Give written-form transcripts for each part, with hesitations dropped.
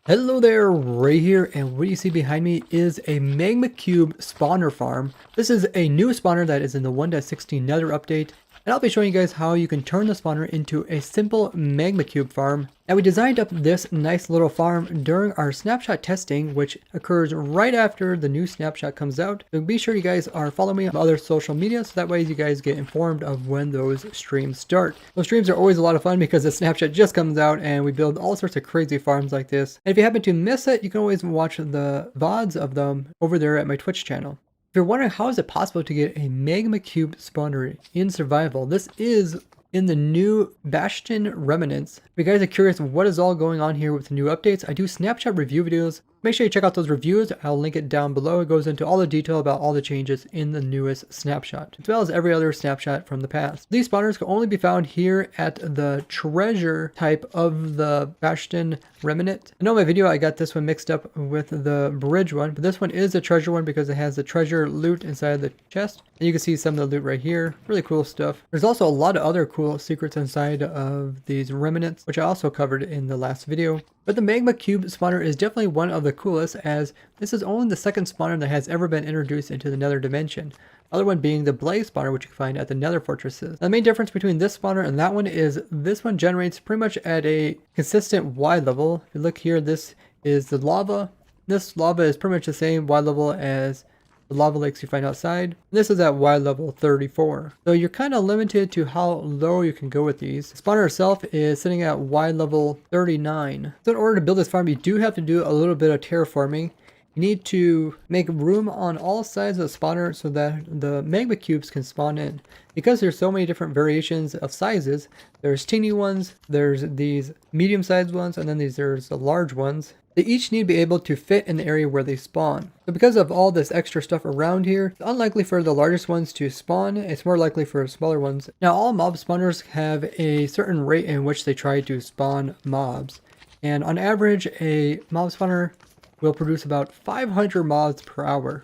Hello there, Ray here, and what you see behind me is a Magma Cube spawner farm. This is a new spawner that is in the 1.16 Nether update, and I'll be showing you guys how you can turn the spawner into a simple Magma Cube farm. Now we designed up this nice little farm during our snapshot testing, which occurs right after the new snapshot comes out. So be sure you guys are following me on other social media, so that way you guys get informed of when those streams start. Those streams are always a lot of fun because the snapshot just comes out and we build all sorts of crazy farms like this. And if you happen to miss it, you can always watch the VODs of them over there at my Twitch channel. If you're wondering how is it possible to get a Magma Cube spawner in survival, this is in the new Bastion Remnants. If you guys are curious what is all going on here with the new updates, I do snapshot review videos. Make sure you check out those reviews. I'll link it down below. It goes into all the detail about all the changes in the newest snapshot, as well as every other snapshot from the past. These spawners can only be found here at the treasure type of the Bastion Remnant. I know in my video I got this one mixed up with the bridge one, but this one is the treasure one because it has the treasure loot inside the chest. And you can see some of the loot right here. Really cool stuff. There's also a lot of other cool secrets inside of these remnants, which I also covered in the last video. But the Magma Cube spawner is definitely one of the coolest, as this is only the second spawner that has ever been introduced into the Nether dimension. Other one being the Blaze spawner, which you can find at the Nether fortresses. Now, the main difference between this spawner and that one is this one generates pretty much at a consistent Y level. If you look here, this is the lava. This lava is pretty much the same Y level as the lava lakes you find outside. This is at Y level 34. So you're kind of limited to how low you can go with these. The spawner itself is sitting at Y level 39. So in order to build this farm, you do have to do a little bit of terraforming. You need to make room on all sides of the spawner so that the magma cubes can spawn in. Because there's so many different variations of sizes, there's teeny ones, there's these medium-sized ones, and then there's the large ones. They each need to be able to fit in the area where they spawn. So because of all this extra stuff around here, it's unlikely for the largest ones to spawn. It's more likely for smaller ones. Now all mob spawners have a certain rate in which they try to spawn mobs. And on average, a mob spawner will produce about 500 mobs per hour.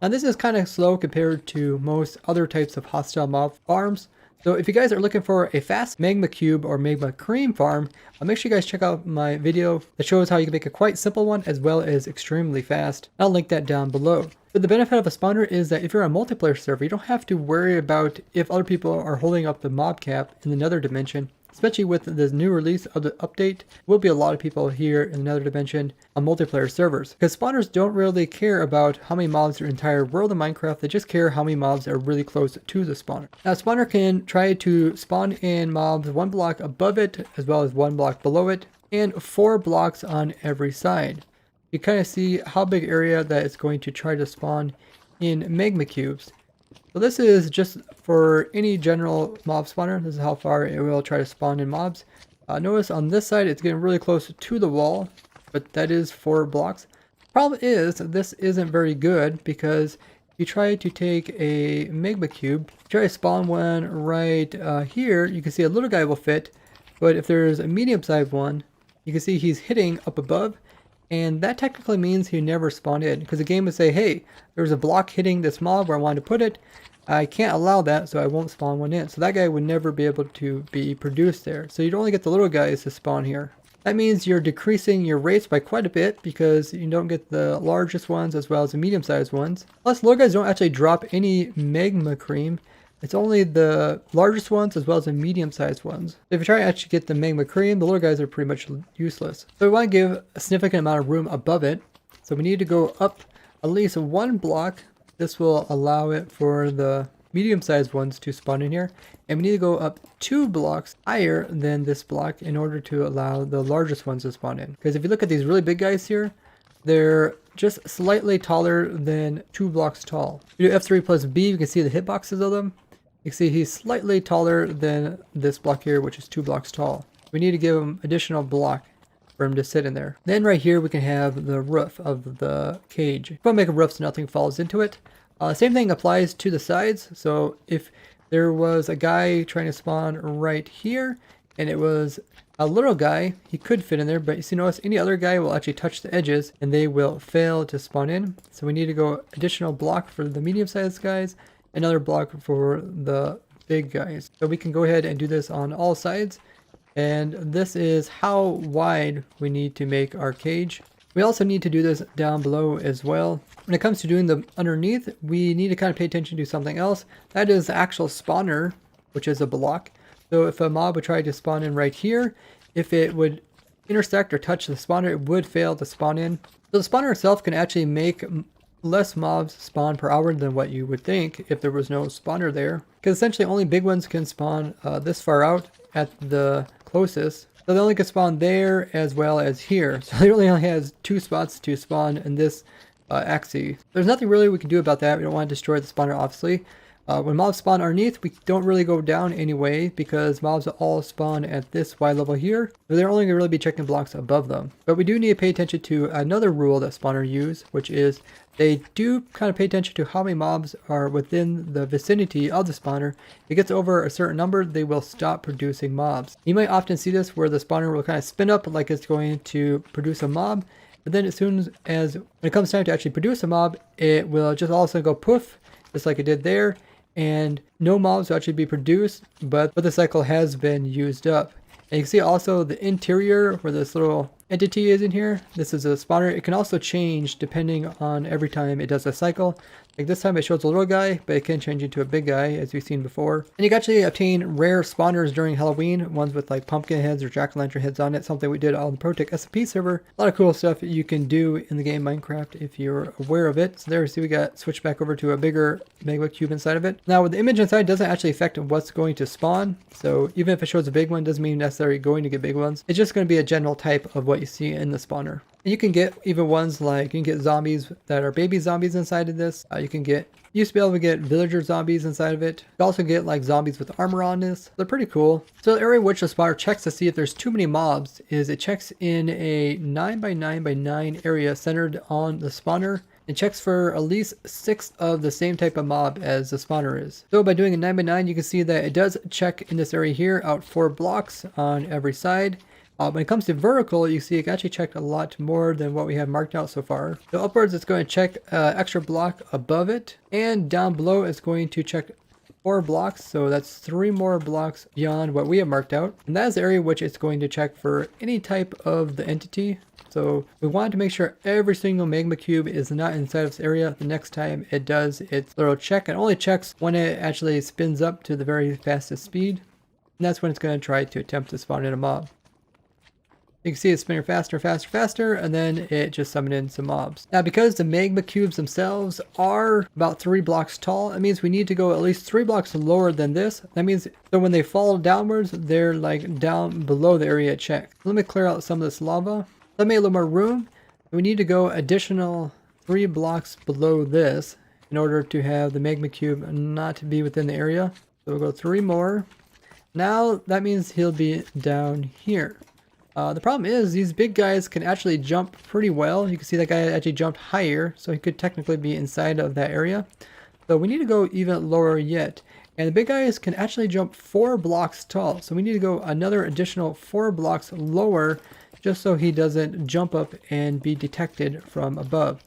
Now this is kind of slow compared to most other types of hostile mob farms. So if you guys are looking for a fast magma cube or magma cream farm, make sure you guys check out my video that shows how you can make a quite simple one as well as extremely fast. I'll link that down below. But the benefit of a spawner is that if you're on a multiplayer server, you don't have to worry about if other people are holding up the mob cap in the Nether dimension. Especially with this new release of the update, there will be a lot of people here in the Nether dimension on multiplayer servers. Because spawners don't really care about how many mobs are in the entire world of Minecraft, they just care how many mobs are really close to the spawner. Now, a spawner can try to spawn in mobs 1 block above it, as well as 1 block below it, and 4 blocks on every side. You kind of see how big area that it's going to try to spawn in magma cubes. So this is just for any general mob spawner. This is how far it will try to spawn in mobs. Notice on this side it's getting really close to the wall, but that is 4 blocks. Problem is this isn't very good because you try to take a magma cube, try to spawn one right here. You can see a little guy will fit, but if there's a medium-sized one, you can see he's hitting up above. And that technically means he never spawned in, because the game would say, hey, there's a block hitting this mob where I wanted to put it. I can't allow that, so I won't spawn one in. So that guy would never be able to be produced there. So you'd only get the little guys to spawn here. That means you're decreasing your rates by quite a bit because you don't get the largest ones as well as the medium-sized ones. Plus, little guys don't actually drop any magma cream. It's only the largest ones as well as the medium-sized ones. If you try to actually get the magma cream, the little guys are pretty much useless. So we want to give a significant amount of room above it. So we need to go up at least 1 block. This will allow it for the medium-sized ones to spawn in here. And we need to go up 2 blocks higher than this block in order to allow the largest ones to spawn in. Because if you look at these really big guys here, they're just slightly taller than 2 blocks tall. If you do F3 plus B, you can see the hitboxes of them. You can see he's slightly taller than this block here, which is 2 blocks tall. We need to give him additional block for him to sit in there. Then right here we can have the roof of the cage. You want to make a roof so nothing falls into it. Same thing applies to the sides. So if there was a guy trying to spawn right here, and it was a little guy, he could fit in there, but you see, notice any other guy will actually touch the edges and they will fail to spawn in. So we need to go additional block for the medium-sized guys, another block for the big guys. So we can go ahead and do this on all sides. And this is how wide we need to make our cage. We also need to do this down below as well. When it comes to doing the underneath, we need to kind of pay attention to something else. That is the actual spawner, which is a block. So if a mob would try to spawn in right here, if it would intersect or touch the spawner, it would fail to spawn in. So the spawner itself can actually make less mobs spawn per hour than what you would think if there was no spawner there. Because essentially only big ones can spawn this far out at the closest. So they only can spawn there as well as here. So it really only has 2 spots to spawn in this axis. There's nothing really we can do about that. We don't want to destroy the spawner, obviously. When mobs spawn underneath, we don't really go down anyway because mobs all spawn at this Y level here. So they're only going to really be checking blocks above them. But we do need to pay attention to another rule that spawners use, which is they do kind of pay attention to how many mobs are within the vicinity of the spawner. If it gets over a certain number, they will stop producing mobs. You might often see this where the spawner will kind of spin up like it's going to produce a mob. But then as soon as when it comes time to actually produce a mob, it will just all of a sudden go poof, just like it did there. And no mobs will actually be produced, but the cycle has been used up. And you can see also the interior where this little entity is in here. This is a spawner. It can also change depending on every time it does a cycle. Like this time it shows a little guy, but it can change into a big guy as we've seen before. And you can actually obtain rare spawners during Halloween, ones with like pumpkin heads or jack-o'-lantern heads on it, something we did on the ProtoTech SMP server. A lot of cool stuff you can do in the game Minecraft if you're aware of it. So there you see we got switched back over to a bigger magma cube inside of it. Now with the image inside, it doesn't actually affect what's going to spawn. So even if it shows a big one, doesn't mean necessarily going to get big ones. It's just going to be a general type of what you see in the spawner. And you can get even ones like, you can get zombies that are baby zombies inside of this. You used to be able to get villager zombies inside of it. You can also get like zombies with armor on this. They're pretty cool. So the area which the spawner checks to see if there's too many mobs is it checks in a 9x9x9 area centered on the spawner. It checks for at least 6 of the same type of mob as the spawner is. So by doing a 9x9, you can see that it does check in this area here out 4 blocks on every side. When it comes to vertical, you see it actually checked a lot more than what we have marked out so far. So upwards, it's going to check extra block above it, and down below, it's going to check 4 blocks. So that's 3 more blocks beyond what we have marked out. And that is the area which it's going to check for any type of the entity. So we wanted to make sure every single magma cube is not inside of this area. The next time it does its little check, it only checks when it actually spins up to the very fastest speed. And that's when it's going to try to attempt to spawn in a mob. You can see it's spinning faster, faster, faster, and then it just summoned in some mobs. Now, because the magma cubes themselves are about 3 blocks tall, that means we need to go at least 3 blocks lower than this. That means, so when they fall downwards, they're like down below the area check. Let me clear out some of this lava. Let me a little more room. We need to go additional 3 blocks below this in order to have the magma cube not be within the area. So we'll go 3 more. Now, that means he'll be down here. The problem is these big guys can actually jump pretty well. You can see that guy actually jumped higher, so he could technically be inside of that area. So we need to go even lower yet. And the big guys can actually jump 4 blocks tall. So we need to go another additional 4 blocks lower just so he doesn't jump up and be detected from above.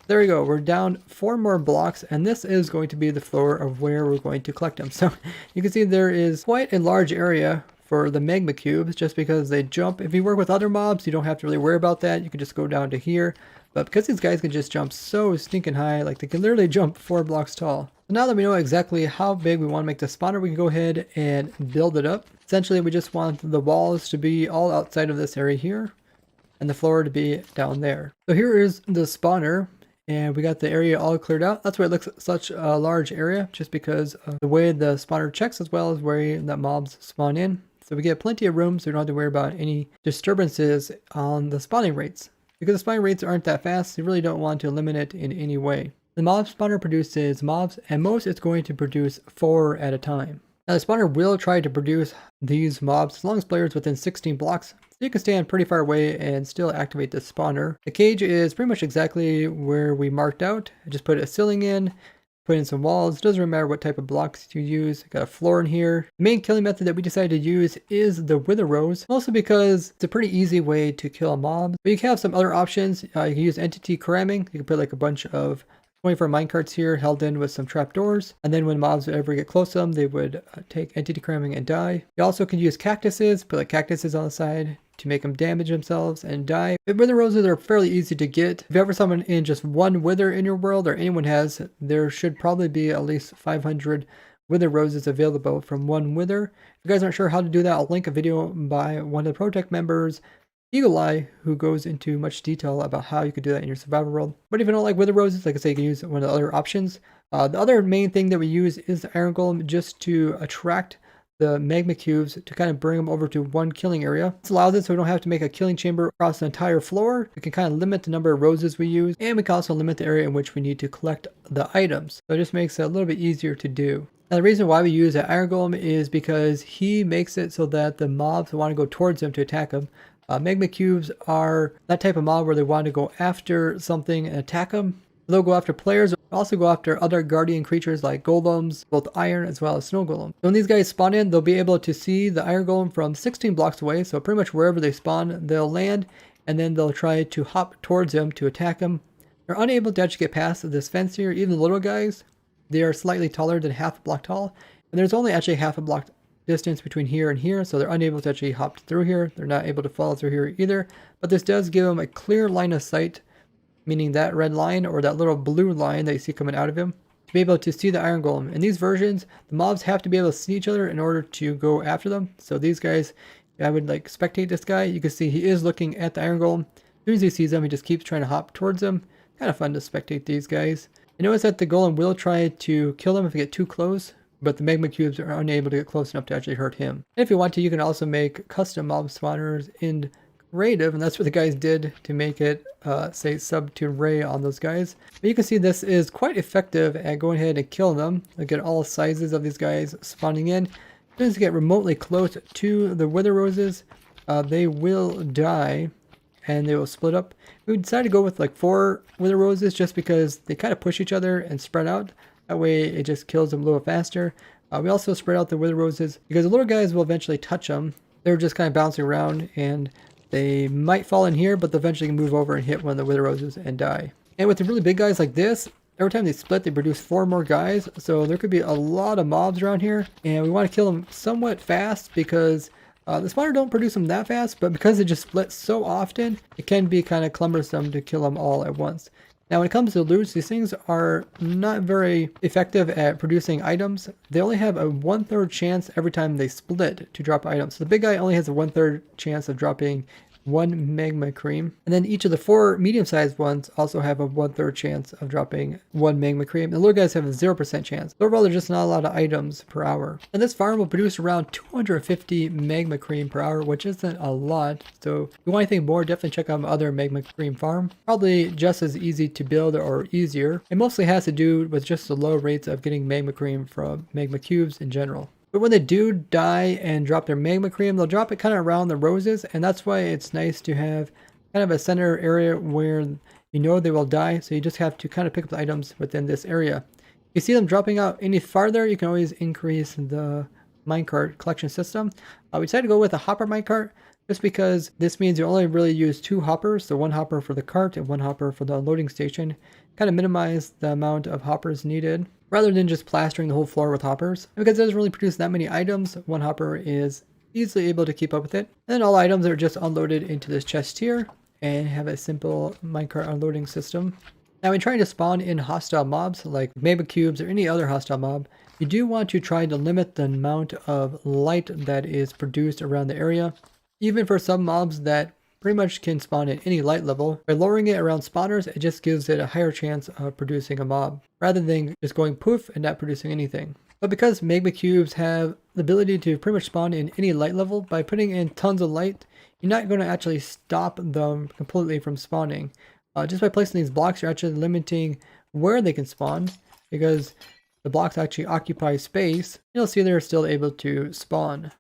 There we go. We're down 4 more blocks, and this is going to be the floor of where we're going to collect them. So you can see there is quite a large area for the magma cubes just because they jump. If you work with other mobs, you don't have to really worry about that. You can just go down to here. But because these guys can just jump so stinking high, like they can literally jump 4 blocks tall. So now that we know exactly how big we want to make the spawner, we can go ahead and build it up. Essentially, we just want the walls to be all outside of this area here and the floor to be down there. So here is the spawner. And we got the area all cleared out. That's why it looks such a large area, just because of the way the spawner checks as well as where that mobs spawn in. So we get plenty of room, so we don't have to worry about any disturbances on the spawning rates. Because the spawning rates aren't that fast, you really don't want to limit it in any way. The mob spawner produces mobs, and most it's going to produce 4 at a time. Now the spawner will try to produce these mobs as long as players within 16 blocks. So you can stand pretty far away and still activate the spawner. The cage is pretty much exactly where we marked out. I just put a ceiling in, put in some walls. It doesn't really matter what type of blocks you use. Got a floor in here. The main killing method that we decided to use is the wither rows, mostly because it's a pretty easy way to kill mobs. But you can have some other options. You can use entity cramming. You can put like a bunch of 24 minecarts here held in with some trapdoors, and then when mobs would ever get close to them, they would take entity cramming and die. You also can use cactuses, put like cactuses on the side to make them damage themselves and die. Wither roses are fairly easy to get. If you ever summon in just one wither in your world, or anyone has, there should probably be at least 500 wither roses available from one wither. If you guys aren't sure how to do that, I'll link a video by one of the ProtoTech members, Eagle Eye, who goes into much detail about how you could do that in your survival world. But if you don't like wither roses, like I say, you can use one of the other options. The other main thing that we use is the iron golem, just to attract the magma cubes to kind of bring them over to one killing area. This allows it so we don't have to make a killing chamber across the entire floor. We can kind of limit the number of roses we use, and we can also limit the area in which we need to collect the items. So it just makes it a little bit easier to do. Now the reason why we use an iron golem is because he makes it so that the mobs want to go towards him to attack him. Magma cubes are that type of mob where they want to go after something and attack them. They'll go after players, also go after other guardian creatures like golems, both iron as well as snow golems. When these guys spawn in, they'll be able to see the iron golem from 16 blocks away, so pretty much wherever they spawn, they'll land, and then they'll try to hop towards him to attack him. They're unable to actually get past this fence here. Even the little guys, they are slightly taller than half a block tall, and there's only actually half a block distance between here and here, so they're unable to actually hop through here. They're not able to follow through here either, but this does give them a clear line of sight, meaning that red line or that little blue line that you see coming out of him, to be able to see the iron golem. In these versions, the mobs have to be able to see each other in order to go after them. So these guys, I would like spectate this guy. You can see he is looking at the iron golem. As soon as he sees them, he just keeps trying to hop towards them. Kind of fun to spectate these guys. You notice that the golem will try to kill them if they get too close, but the magma cubes are unable to get close enough to actually hurt him. And if you want to, you can also make custom mob spawners in creative, and that's what the guys did to make it say sub to ray on those guys. But you can see this is quite effective at going ahead and killing them. Look at all sizes of these guys spawning in. As soon as you get remotely close to the wither roses, they will die and they will split up. We decided to go with like 4 wither roses just because they kind of push each other and spread out. That way it just kills them a little faster. We also spread out the wither roses because the little guys will eventually touch them. They're just kind of bouncing around, and they might fall in here, but they'll eventually move over and hit one of the wither roses and die. And with the really big guys like this, every time they split, they produce 4 more guys. So there could be a lot of mobs around here, and we want to kill them somewhat fast because the spawner don't produce them that fast, but because they just split so often, it can be kind of cumbersome to kill them all at once. Now when it comes to loots, these things are not very effective at producing items. They only have a 1/3 chance every time they split to drop items. So the big guy only has a 1/3 chance of dropping 1 magma cream. And then each of the 4 medium-sized ones also have a 1/3 chance of dropping 1 magma cream. The little guys have a 0% chance. So overall, there's just not a lot of items per hour. And this farm will produce around 250 magma cream per hour, which isn't a lot. So if you want anything more, definitely check out my other magma cream farm. Probably just as easy to build or easier. It mostly has to do with just the low rates of getting magma cream from magma cubes in general. But when they do die and drop their magma cream, they'll drop it kind of around the roses, and that's why it's nice to have kind of a center area where you know they will die, so you just have to kind of pick up the items within this area. If you see them dropping out any farther, you can always increase the minecart collection system. We decided to go with a hopper minecart just because this means you only really use 2 hoppers, so 1 hopper for the cart and 1 hopper for the unloading station. Kind of minimize the amount of hoppers needed, rather than just plastering the whole floor with hoppers. Because it doesn't really produce that many items, 1 hopper is easily able to keep up with it. And then all items are just unloaded into this chest here and have a simple minecart unloading system. Now when trying to spawn in hostile mobs like magma cubes or any other hostile mob, you do want to try to limit the amount of light that is produced around the area. Even for some mobs that pretty much can spawn at any light level, by lowering it around spawners, it just gives it a higher chance of producing a mob, rather than just going poof and not producing anything. But because magma cubes have the ability to pretty much spawn in any light level, by putting in tons of light, you're not going to actually stop them completely from spawning. Just by placing these blocks, you're actually limiting where they can spawn, because the blocks actually occupy space. You'll see they're still able to spawn.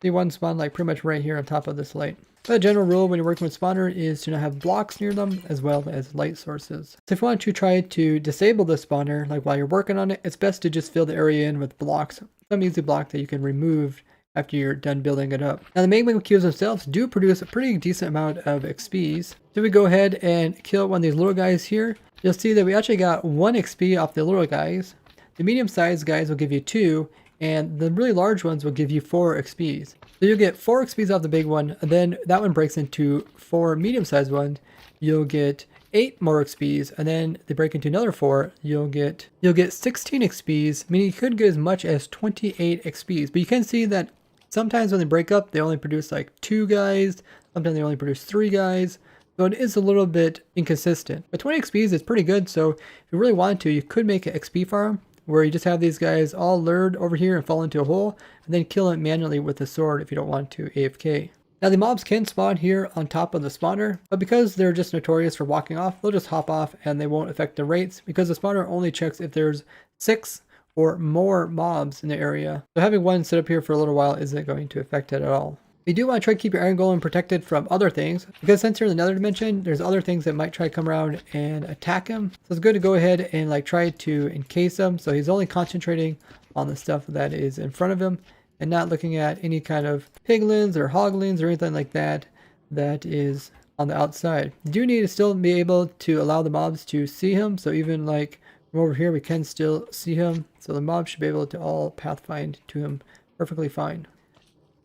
See one spawn like pretty much right here on top of this light. But a general rule when you're working with spawner is to not have blocks near them as well as light sources. So if you want to try to disable the spawner, like while you're working on it, it's best to just fill the area in with blocks. Some easy block that you can remove after you're done building it up. Now the magma cubes themselves do produce a pretty decent amount of XPs. So we go ahead and kill one of these little guys here. you'll see that we actually got 1 XP off the little guys. The medium-sized guys will give you 2, and the really large ones will give you 4 XPs. So you'll get 4 XPs off the big one, and then that one breaks into 4 medium-sized ones. You'll get 8 more XPs, and then they break into another 4. You'll get 16 XPs, meaning you could get as much as 28 XPs. But you can see that sometimes when they break up, they only produce like 2 guys. Sometimes they only produce 3 guys. So it is a little bit inconsistent. But 20 XPs is pretty good, so if you really wanted to, you could make an XP farm where you just have these guys all lured over here and fall into a hole, and then kill it manually with a sword if you don't want to AFK. Now the mobs can spawn here on top of the spawner, but because they're just notorious for walking off, they'll just hop off and they won't affect the rates because the spawner only checks if there's 6 or more mobs in the area. So having one sit up here for a little while isn't going to affect it at all. You do want to try to keep your iron golem protected from other things, because since you're in the nether dimension, there's other things that might try to come around and attack him. So it's good to go ahead and like try to encase him, so he's only concentrating on the stuff that is in front of him and not looking at any kind of piglins or hoglins or anything like that that is on the outside. You do need to still be able to allow the mobs to see him, so even like from over here we can still see him, so the mobs should be able to all pathfind to him perfectly fine.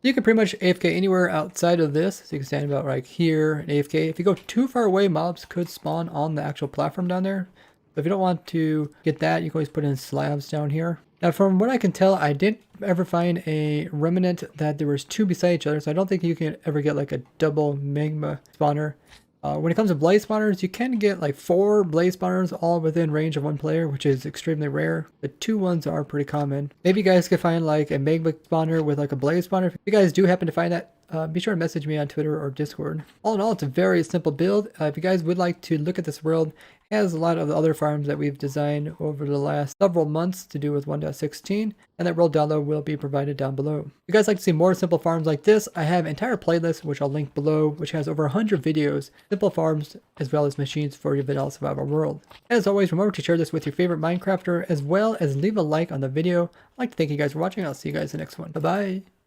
You can pretty much AFK anywhere outside of this, so you can stand about right here and AFK. If you go too far away, mobs could spawn on the actual platform down there. So if you don't want to get that, you can always put in slabs down here. Now from what I can tell, I didn't ever find a remnant that there was 2 beside each other, so I don't think you can ever get like a double magma spawner. When it comes to blaze spawners, you can get like 4 blaze spawners all within range of 1 player, which is extremely rare. The 2 ones are pretty common. Maybe you guys could find like a magma spawner with like a blaze spawner. If you guys do happen to find that, be sure to message me on Twitter or Discord. All in all, it's a very simple build. If you guys would like to look at this world, it has a lot of the other farms that we've designed over the last several months to do with 1.16, and that world download will be provided down below. If you guys like to see more simple farms like this, I have an entire playlist which I'll link below, which has over 100 videos, simple farms, as well as machines for your vanilla survival world. As always, remember to share this with your favorite Minecrafter, as well as leave a like on the video. I'd like to thank you guys for watching. I'll see you guys in the next one. Bye bye.